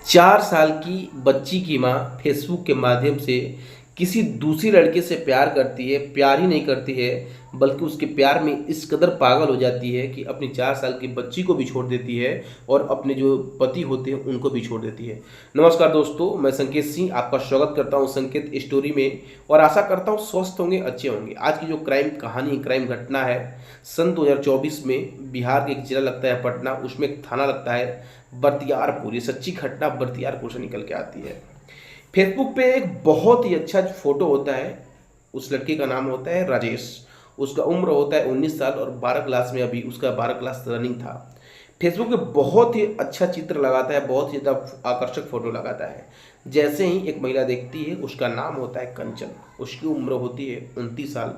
4 साल की बच्ची की माँ फेसबुक के माध्यम से किसी दूसरी लड़के से प्यार करती है, प्यार ही नहीं करती है बल्कि उसके प्यार में इस कदर पागल हो जाती है कि अपनी 4 साल की बच्ची को भी छोड़ देती है और अपने जो पति होते हैं उनको भी छोड़ देती है। नमस्कार दोस्तों, मैं संकेत सिंह आपका स्वागत करता हूं संकेत स्टोरी में और आशा करता हूं स्वस्थ होंगे, अच्छे होंगे। आज की जो क्राइम घटना है, सन 2024 में बिहार के एक जिला लगता है पटना, उसमें एक थाना लगता है बख्तियारपुर। ये सच्ची घटना बख्तियारपुर से निकल के आती है। फेसबुक पे एक बहुत ही अच्छा फोटो होता है। उस लड़के का नाम होता है राजेश। उसका उम्र होता है 19 साल और 12 क्लास में अभी उसका 12 क्लास रनिंग था। फेसबुक पे बहुत ही अच्छा चित्र लगाता है, बहुत ही ज़्यादा आकर्षक फोटो लगाता है। जैसे ही एक महिला देखती है, उसका नाम होता है कंचन। उसकी उम्र होती है 29 साल।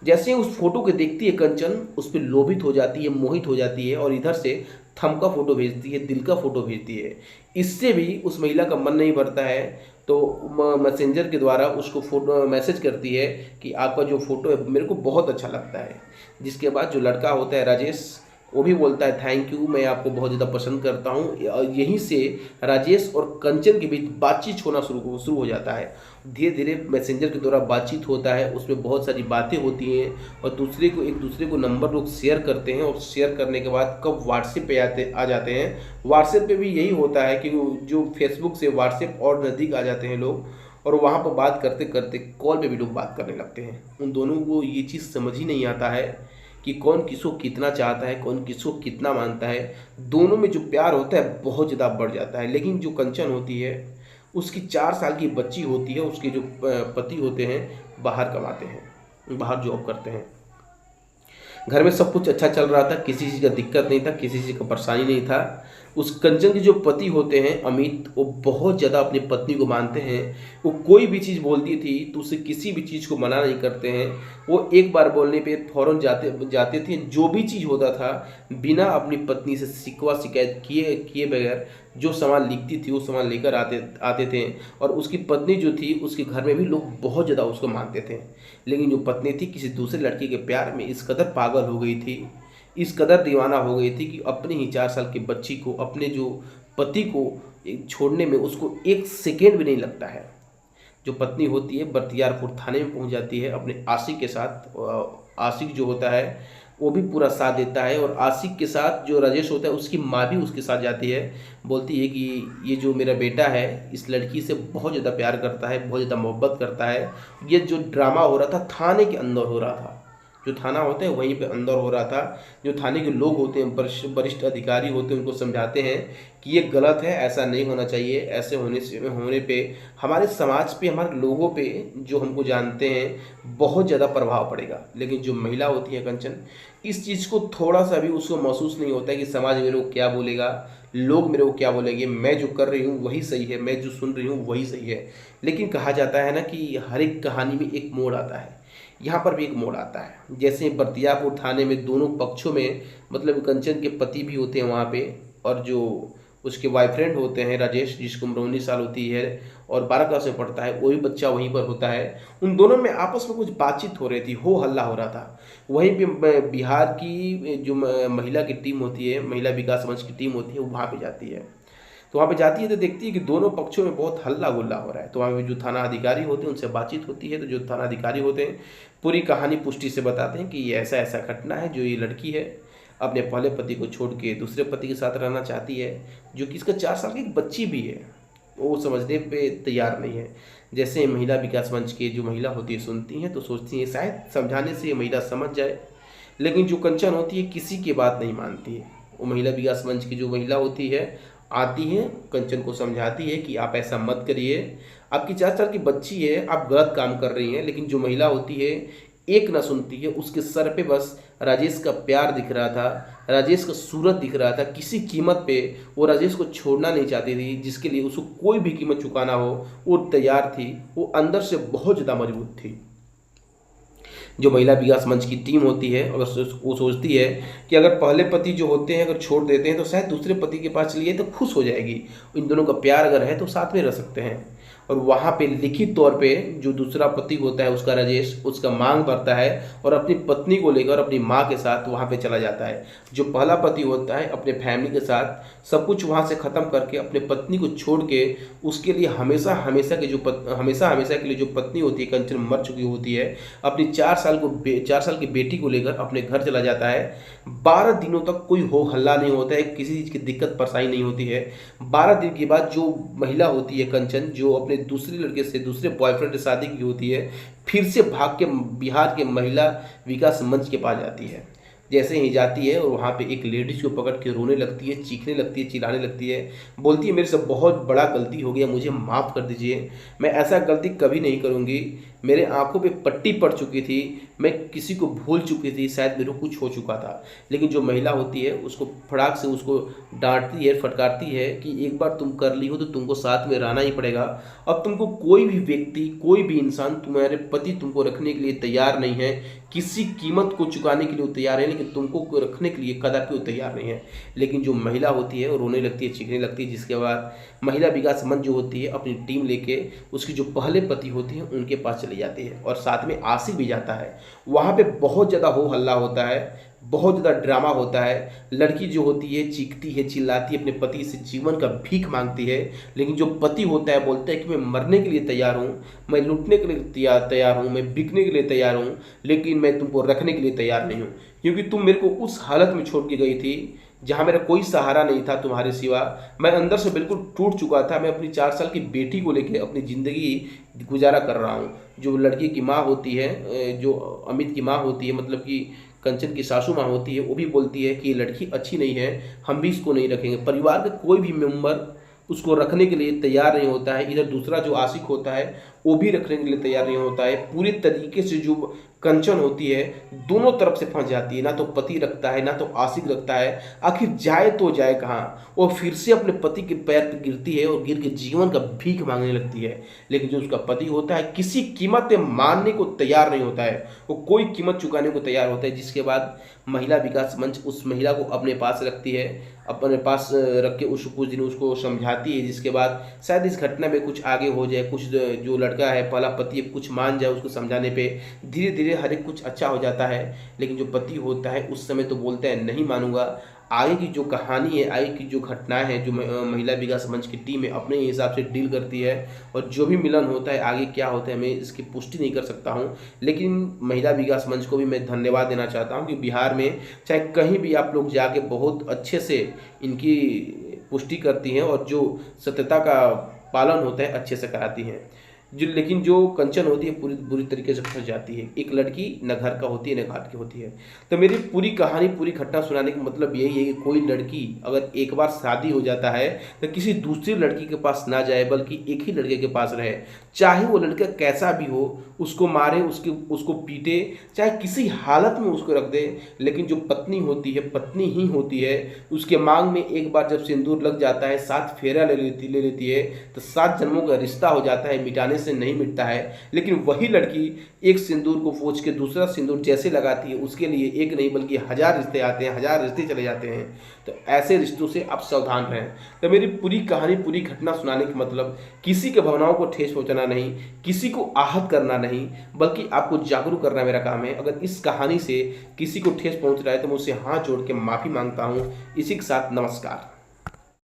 जैसे ही उस फोटो को देखती है कंचन, उस पर लोभित हो जाती है, मोहित हो जाती है और इधर से थम का फोटो भेजती है, दिल का फोटो भेजती है। इससे भी उस महिला का मन नहीं भरता है, तो मैसेंजर के द्वारा उसको फोटो मैसेज करती है कि आपका जो फोटो है मेरे को बहुत अच्छा लगता है। जिसके बाद जो लड़का होता है राजेश, वो भी बोलता है थैंक यू, मैं आपको बहुत ज़्यादा पसंद करता हूँ। यहीं से राजेश और कंचन के बीच बातचीत होना शुरू हो जाता है। धीरे धीरे मैसेंजर के द्वारा बातचीत होता है, उसमें बहुत सारी बातें होती हैं और एक दूसरे को नंबर लोग शेयर करते हैं और शेयर करने के बाद कब व्हाट्सएप पे आ जाते हैं। व्हाट्सएप पे भी यही होता है कि जो फेसबुक से व्हाट्सएप और नज़दीक आ जाते हैं लोग और वहाँ पर बात करते करते कॉल पे भी लोग बात करने लगते हैं। उन दोनों को ये चीज़ समझ ही नहीं आता है कि कौन किसको कितना चाहता है, कौन किसको कितना मानता है। दोनों में जो प्यार होता है बहुत ज़्यादा बढ़ जाता है। लेकिन जो कंचन होती है, उसकी 4 साल की बच्ची होती है, उसके जो पति होते हैं बाहर कमाते हैं, बाहर जॉब करते हैं। घर में सब कुछ अच्छा चल रहा था, किसी चीज़ का दिक्कत नहीं था, किसी चीज़ का परेशानी नहीं था। उस कंचन के जो पति होते हैं अमित, वो बहुत ज़्यादा अपनी पत्नी को मानते हैं। वो कोई भी चीज़ बोलती थी तो उसे किसी भी चीज़ को मना नहीं करते हैं। वो एक बार बोलने पे फ़ौरन जाते थे। जो भी चीज़ होता था बिना अपनी पत्नी से शिकवा शिकायत किए बगैर जो सामान लिखती थी वो सामान लेकर आते थे। और उसकी पत्नी जो थी, उसके घर में भी लोग बहुत ज़्यादा उसको मानते थे। लेकिन जो पत्नी थी किसी दूसरे लड़के के प्यार में इस कदर पागल हो गई थी, इस कदर दीवाना हो गई थी कि अपनी ही 4 साल की बच्ची को, अपने जो पति को छोड़ने में उसको 1 सेकेंड भी नहीं लगता है। जो पत्नी होती है बख्तियारपुर थाने में पहुंच जाती है अपने आशिक के साथ। आशिक जो होता है वो भी पूरा साथ देता है और आशिक के साथ जो राजेश होता है उसकी माँ भी उसके साथ जाती है। बोलती है कि ये जो मेरा बेटा है इस लड़की से बहुत ज़्यादा प्यार करता है, बहुत ज़्यादा मोहब्बत करता है। ये जो ड्रामा हो रहा था थाने के अंदर हो रहा था, जो थाना होता है वहीं पे अंदर हो रहा था। जो थाने के लोग होते हैं, वरिष्ठ अधिकारी होते हैं, उनको समझाते हैं कि ये गलत है, ऐसा नहीं होना चाहिए। ऐसे होने पे हमारे समाज पे, हमारे लोगों पे जो हमको जानते हैं बहुत ज़्यादा प्रभाव पड़ेगा। लेकिन जो महिला होती है कंचन, इस चीज़ को थोड़ा सा भी उसको महसूस नहीं होता है कि समाज मेरे को क्या बोलेगा, लोग मेरे को क्या बोलेंगे, मैं जो कर रही हूँ वही सही है, मैं जो सुन रही हूँ वही सही है। लेकिन कहा जाता है ना कि हर एक कहानी में एक मोड़ आता है, यहाँ पर भी एक मोड़ आता है। जैसे बख्तियारपुर थाने में दोनों पक्षों में, मतलब कंचन के पति भी होते हैं वहाँ पे और जो उसके बॉयफ्रेंड होते हैं राजेश, जिसकी उम्र 19 साल होती है और 12 क्लास में पढ़ता है, वो भी बच्चा वहीं पर होता है। उन दोनों में आपस में कुछ बातचीत हो रही थी, हो हल्ला हो रहा था। वहीं पे बिहार की जो महिला की टीम होती है, महिला विकास मंच की टीम होती है, वो वहाँ पे जाती है। तो वहाँ पे जाती है तो देखती है कि दोनों पक्षों में बहुत हल्ला गुल्ला हो रहा है। तो वहाँ पे जो थाना अधिकारी होते हैं उनसे बातचीत होती है। तो जो थाना अधिकारी होते हैं पूरी कहानी पुष्टि से बताते हैं कि ये ऐसा ऐसा घटना है। जो ये लड़की है अपने पहले पति को छोड़ के दूसरे पति के साथ रहना चाहती है, जो कि इसका 4 साल की एक बच्ची भी है। वो समझने पे तैयार नहीं है। जैसे महिला विकास मंच की जो महिला होती है सुनती हैं तो सोचती हैं शायद समझाने से ये महिला समझ जाए। लेकिन जो कंचन होती है किसी की बात नहीं मानती है। वो महिला विकास मंच की जो महिला होती है आती है, कंचन को समझाती है कि आप ऐसा मत करिए, आपकी 4 साल की बच्ची है, आप गलत काम कर रही हैं। लेकिन जो महिला होती है एक ना सुनती है। उसके सर पे बस राजेश का प्यार दिख रहा था, राजेश का सूरत दिख रहा था। किसी कीमत पे वो राजेश को छोड़ना नहीं चाहती थी, जिसके लिए उसको कोई भी कीमत चुकाना हो वो तैयार थी। वो अंदर से बहुत ज़्यादा मजबूत थी। जो महिला विकास मंच की टीम होती है अगर वो सोचती है कि अगर पहले पति जो होते हैं अगर छोड़ देते हैं तो शायद दूसरे पति के पास चली जाए तो खुश हो जाएगी, इन दोनों का प्यार अगर है तो साथ में रह सकते हैं। और वहाँ पे लिखित तौर पे जो दूसरा पति होता है उसका राजेश उसका मांग भरता है और अपनी पत्नी को लेकर अपनी माँ के साथ वहाँ पे चला जाता है। जो पहला पति होता है अपने फैमिली के साथ सब कुछ वहाँ से ख़त्म करके अपने पत्नी को छोड़ के उसके लिए हमेशा हमेशा हमेशा के लिए जो पत्नी होती है कंचन मर चुकी होती है अपनी 4 साल की बेटी को लेकर अपने घर चला जाता है। 12 दिनों तक कोई हो हल्ला नहीं होता है, किसी चीज़ की दिक्कत परेशानी नहीं होती है। 12 दिन के बाद जो महिला होती है कंचन जो अपने दूसरे लड़के से दूसरे बॉयफ्रेंड से शादी की होती है फिर से भाग के बिहार के महिला विकास मंच के पास जाती है। जैसे ही जाती है और वहाँ पे एक लेडीज को पकड़ के रोने लगती है, चीखने लगती है, चिल्लाने लगती है, बोलती है मेरे से बहुत बड़ा गलती हो गया, मुझे माफ़ कर दीजिए, मैं ऐसा गलती कभी नहीं करूँगी, मेरे आंखों पे पट्टी पड़ चुकी थी, मैं किसी को भूल चुकी थी, शायद मेरे को कुछ हो चुका था। लेकिन जो महिला होती है उसको फटाक से उसको डांटती है, फटकारती है कि एक बार तुम कर ली हो तो तुमको साथ में रहना ही पड़ेगा। अब तुमको कोई भी व्यक्ति कोई भी इंसान तुम्हारे पति तुमको रखने के लिए तैयार नहीं है, किसी कीमत को चुकाने के लिए वो तैयार है लेकिन तुमको रखने के लिए कदापि वो तैयार नहीं है। लेकिन जो महिला होती है वो रोने लगती है, चीखने लगती है, जिसके बाद महिला विकास मंच जो होती है अपनी टीम लेके उसकी जो पहले पति होती हैं उनके पास चली जाती है और साथ में आशिक भी जाता है। वहाँ पे बहुत ज़्यादा हो हल्ला होता है, बहुत ज़्यादा ड्रामा होता है। लड़की जो होती है चीखती है, चिल्लाती है, अपने पति से जीवन का भीख मांगती है। लेकिन जो पति होता है बोलता है कि मैं मरने के लिए तैयार हूँ, मैं लूटने के लिए तैयार हूँ, मैं बिकने के लिए तैयार हूँ, लेकिन मैं तुमको रखने के लिए तैयार नहीं हूँ, क्योंकि तुम मेरे को उस हालत में छोड़ के गई थी जहाँ मेरा कोई सहारा नहीं था तुम्हारे सिवा। मैं अंदर से बिल्कुल टूट चुका था। मैं अपनी 4 साल की बेटी को लेकर अपनी ज़िंदगी गुजारा कर रहा हूँ। जो लड़की की माँ होती है, जो अमित की माँ होती है, मतलब कि कंचन की सासू माँ होती है, वो भी बोलती है कि ये लड़की अच्छी नहीं है, हम भी इसको नहीं रखेंगे। परिवार का कोई भी मेंबर उसको रखने के लिए तैयार नहीं होता है। इधर दूसरा जो आशिक होता है वो भी रखने के लिए तैयार नहीं होता है। पूरी तरीके से जो कंचन होती है दोनों तरफ से फंस जाती है, ना तो पति रखता है ना तो आशिक रखता है। आखिर जाए तो जाए कहाँ। वो फिर से अपने पति के पैर पर गिरती है और गिर के जीवन का भीख मांगने लगती है। लेकिन जो उसका पति होता है किसी कीमत पे मानने को तैयार नहीं होता है, वो कोई कीमत चुकाने को तैयार होता है। जिसके बाद महिला विकास मंच उस महिला को अपने पास रखती है, अपने पास रख के कुछ दिन उसको समझाती है। जिसके बाद शायद इस घटना में कुछ आगे हो जाए, कुछ जो लड़का है पहला पति है कुछ मान जाए उसको समझाने पे, धीरे धीरे हर एक कुछ अच्छा हो जाता है। लेकिन जो पति होता है उस समय तो बोलता है नहीं मानूंगा। आगे की जो कहानी है, आगे की जो घटनाएं हैं, जो महिला विकास मंच की टीम है अपने हिसाब से डील करती है और जो भी मिलन होता है आगे क्या होता है मैं इसकी पुष्टि नहीं कर सकता हूं। लेकिन महिला विकास मंच को भी मैं धन्यवाद देना चाहता हूं कि बिहार में चाहे कहीं भी आप लोग जाके बहुत अच्छे से इनकी पुष्टि करती हैं और जो सत्यता का पालन होता है अच्छे से कराती हैं। लेकिन जो कंचन होती है पूरी बुरी तरीके से फंस जाती है। एक लड़की न घर का होती है न घाट की होती है। तो मेरी पूरी कहानी पूरी घटना सुनाने का मतलब यही है कि कोई लड़की अगर एक बार शादी हो जाता है तो किसी दूसरी लड़की के पास ना जाए बल्कि एक ही लड़के के पास रहे। चाहे वो लड़का कैसा भी हो, उसको मारे, उसको पीटे, चाहे किसी हालत में उसको रख दे, लेकिन जो पत्नी होती है पत्नी ही होती है। उसके मांग में एक बार जब सिंदूर लग जाता है, 7 फेरा ले लेती है तो 7 जन्मों का रिश्ता हो जाता है, मिटाने से नहीं मिटता है। लेकिन वही लड़की एक सिंदूर को फोच के दूसरा सिंदूर जैसे लगाती है उसके लिए एक नहीं बल्कि 1000 रिश्ते आते हैं, 1000 रिश्ते चले जाते हैं। तो ऐसे रिश्तों से आप सावधान रहें। तो मेरी पूरी कहानी पूरी घटना सुनाने का मतलब किसी के भावनाओं को ठेस पहुंचाना नहीं, किसी को आहत करना नहीं, बल्कि आपको जागरूक करना मेरा काम है। अगर इस कहानी से किसी को ठेस पहुंच रहा है तो मैं उससे हाथ जोड़ के माफ़ी मांगता हूँ। इसी के साथ नमस्कार।